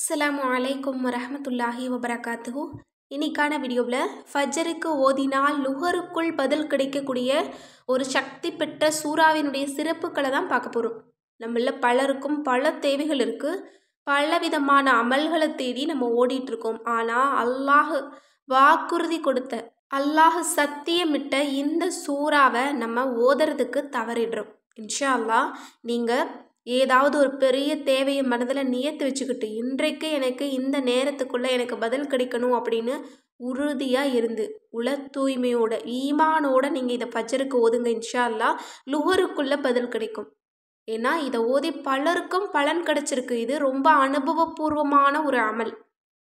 அஸ்ஸலாமு அலைக்கும் வரஹ்மத்துல்லாஹி வபரகாத்துஹு. இன்னைக்கான வீடியோவில் ஃபஜ்ருக்கு ஓதினால் லுஹருக்குள் பதில் கிடைக்கக்கூடிய ஒரு சக்தி பெற்ற சூறாவினுடைய சிறப்புகளை தான் பார்க்க போகிறோம். நம்மள பலருக்கும் பல தேவைகள் இருக்குது, பல விதமான அமல்களை தேடி நம்ம ஓடிட்டுருக்கோம். ஆனால் அல்லாஹ் வாக்குறுதி கொடுத்த, அல்லாஹ் சத்தியமிட்ட இந்த சூறாவை நம்ம ஓதுறதுக்கு தவறிடுறோம். இன்ஷா அல்லாஹ் நீங்கள் ஏதாவது ஒரு பெரிய தேவையை மனதில் நியத்து வச்சுக்கிட்டு இன்றைக்கு எனக்கு இந்த நேரத்துக்குள்ளே எனக்கு பதில் கிடைக்கணும் அப்படின்னு உறுதியாக இருந்து தூய்மையோட ஈமானோட நீங்கள் இதை ஃபஜ்ருக்கு ஓதுங்க. இன்ஷா அல்லாஹ் லுஹருக்குள்ளே பதில் கிடைக்கும். ஏன்னா இதை ஓதி பலருக்கும் பலன் கிடைச்சிருக்கு. இது ரொம்ப அனுபவபூர்வமான ஒரு அமல்,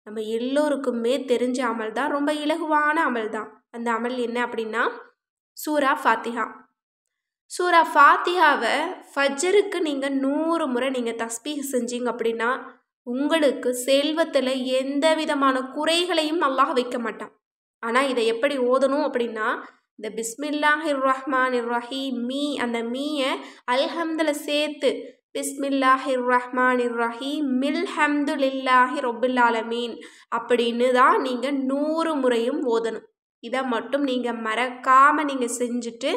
நம்ம எல்லோருக்குமே தெரிஞ்ச அமல் தான், ரொம்ப இலகுவான அமல் தான். அந்த அமல் என்ன அப்படின்னா சூரா ஃபாத்திஹா. சூரா ஃபாத்திஹாவை ஃபஜ்ருக்கு நீங்கள் 100 முறை நீங்கள் தஸ்பீஹ் செஞ்சீங்க அப்படின்னா உங்களுக்கு செல்வத்தில் எந்த விதமான குறைகளையும் அல்லாஹ் வைக்க மாட்டான். ஆனால் இதை எப்படி ஓதணும் அப்படின்னா இந்த பிஸ்மில்லாஹிர் ரஹ்மானிர் ரஹீம் அந்த மீயை அல்ஹம்துல சேர்த்து பிஸ்மில்லாஹிர் ரஹ்மானிர் ரஹீம் மில்ஹம்துலில்லாஹி ரொப்பில் ஆலமீன் அப்படின்னு தான் நீங்கள் 100 முறையும் ஓதணும். இதை மட்டும் நீங்கள் மறக்காமல் நீங்கள் செஞ்சுட்டு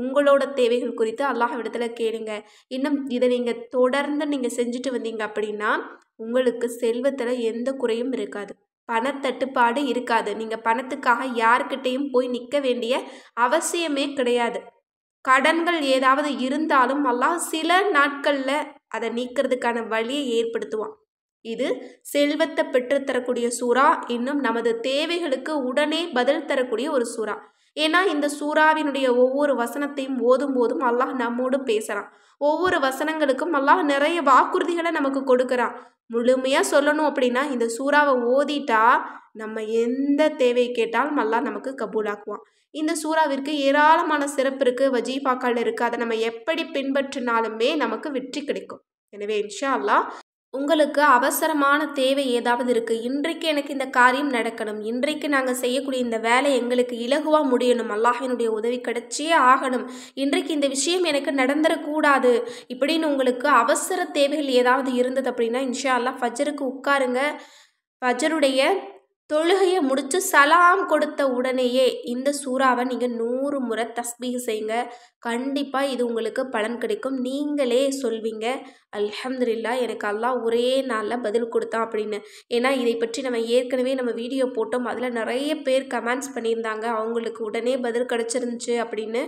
உங்களோட தேவைகள் குறித்து அல்லாஹ்விடத்தில் கேளுங்க. இன்னும் இதை நீங்கள் தொடர்ந்து நீங்கள் செஞ்சுட்டு வந்தீங்க அப்படின்னா உங்களுக்கு செல்வத்தில் எந்த குறையும் இருக்காது, பணத்தட்டுப்பாடு இருக்காது. நீங்கள் பணத்துக்காக யார்கிட்டையும் போய் நிற்க வேண்டிய அவசியமே கிடையாது. கடன்கள் ஏதாவது இருந்தாலும் அல்லாஹ் சில நாட்களில் அதை நீக்கிறதுக்கான வழியை ஏற்படுத்துவான். இது செல்வத்தை பெற்றுத்தரக்கூடிய சூறா, இன்னும் நமது தேவைகளுக்கு உடனே பதில் தரக்கூடிய ஒரு சூறா. ஏன்னா இந்த சூறாவினுடைய ஒவ்வொரு வசனத்தையும் ஓதும் போதும் அல்லாஹ் நம்மோடு பேசுகிறான். ஒவ்வொரு வசனங்களுக்கும் அல்லாஹ் நிறைய வாக்குறுதிகளை நமக்கு கொடுக்குறான். முழுமையாக சொல்லணும் அப்படின்னா இந்த சூறாவை ஓதிட்டா நம்ம எந்த தேவை கேட்டாலும் அல்லாஹ் நமக்கு கபூலாக்குவான். இந்த சூறாவிற்கு ஏராளமான சிறப்பு இருக்குது, வஜீஃபாக்கள் இருக்குது. அதை நம்ம எப்படி பின்பற்றினாலுமே நமக்கு வெற்றி கிடைக்கும். எனவே இன்ஷா அல்லாஹ் உங்களுக்கு அவசரமான தேவை ஏதாவது இருக்குது, இன்றைக்கு எனக்கு இந்த காரியம் நடக்கணும், இன்றைக்கு நாங்கள் செய்யக்கூடிய இந்த வேலை எங்களுக்கு இலகுவாக முடியணும், அல்லாஹினுடைய உதவி கிடைச்சே ஆகணும், இன்றைக்கு இந்த விஷயம் எனக்கு நடந்துடக்கூடாது இப்படின்னு உங்களுக்கு அவசர தேவைகள் ஏதாவது இருந்தது அப்படின்னா இன்ஷா அல்லாஹ் ஃபஜ்ருக்கு உட்காருங்க. ஃபஜ்ருடைய தொழுகையை முடித்து சலாம் கொடுத்த உடனேயே இந்த சூறாவை நீங்கள் 100 முறை தஸ்பீஹ் செய்யுங்க. கண்டிப்பாக இது உங்களுக்கு பலன் கிடைக்கும். நீங்களே சொல்வீங்க, அல்ஹம்துலில்லாஹ் எனக்கு அல்லாஹ் ஒரே நாளில் பதில் கொடுத்தான் அப்படின்னு. ஏன்னா இதை பற்றி நம்ம ஏற்கனவே நம்ம வீடியோ போட்டோம், அதில் நிறைய பேர் கமெண்ட்ஸ் பண்ணியிருந்தாங்க அவங்களுக்கு உடனே பதில் கிடச்சிருந்துச்சு அப்படின்னு.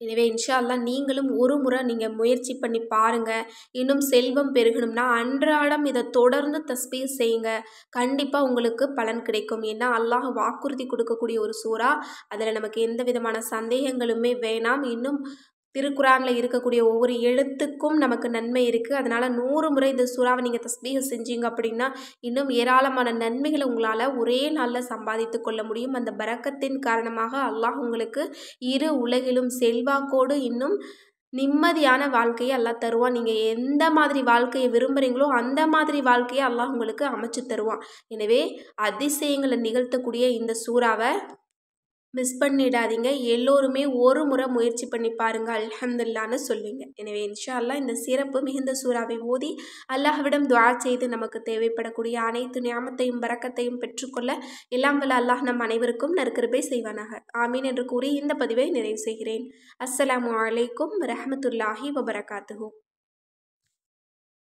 எனவே இன்ஷா அல்லாஹ் நீங்களும் ஒரு முறை நீங்கள் முயற்சி பண்ணி பாருங்கள். இன்னும் செல்வம் பெருகணும்னா அன்றாடம் இதை தொடர்ந்து தஸ்பீஹ் செய்யுங்க. கண்டிப்பாக உங்களுக்கு பலன் கிடைக்கும். ஏன்னா அல்லாஹ் வாக்குறுதி கொடுக்கக்கூடிய ஒரு சூறா, அதில் நமக்கு எந்த விதமான சந்தேகங்களுமே வேணாம். இன்னும் திருக்குரானில் இருக்கக்கூடிய ஒவ்வொரு எழுத்துக்கும் நமக்கு நன்மை இருக்குது. அதனால் 100 முறை இந்த சூறாவை நீங்கள் தஸ்பீஹ் செஞ்சீங்க அப்படின்னா இன்னும் ஏராளமான நன்மைகளை உங்களால் ஒரே நாளில் சம்பாதித்து கொள்ள முடியும். அந்த பரக்கத்தின் காரணமாக அல்லாஹ் உங்களுக்கு இரு உலகிலும் செல்வாக்கோடு இன்னும் நிம்மதியான வாழ்க்கையை அல்லாஹ் தருவான். நீங்கள் எந்த மாதிரி வாழ்க்கையை விரும்புகிறீங்களோ அந்த மாதிரி வாழ்க்கையை அல்லாஹ் உங்களுக்கு அமைச்சு தருவான். எனவே அதிசயங்களை நிகழ்த்தக்கூடிய இந்த சூறாவை மிஸ் பண்ணிடாதீங்க. எல்லோருமே ஒரு முறை முயற்சி பண்ணி பாருங்கள், அல்ஹம்துலில்லாஹ்னு சொல்லுவீங்க. எனவே இன்ஷா அல்லாஹ் இந்த சிறப்பு மிகுந்த சூறாவை ஓதி அல்லாஹ்விடம் துஆ செய்து நமக்கு தேவைப்படக்கூடிய அனைத்து நியாமத்தையும் பரக்கத்தையும் பெற்றுக்கொள்ள எல்லாம் வல்ல அல்லாஹ் நம் அனைவருக்கும் நற்கிருபை செய்வானாக. ஆமீன் என்று கூறி இந்த பதிவை நிறைவு செய்கிறேன். அஸ்ஸலாமு அலைக்கும் வரஹ்மத்துல்லாஹி வபரகாத்துஹு.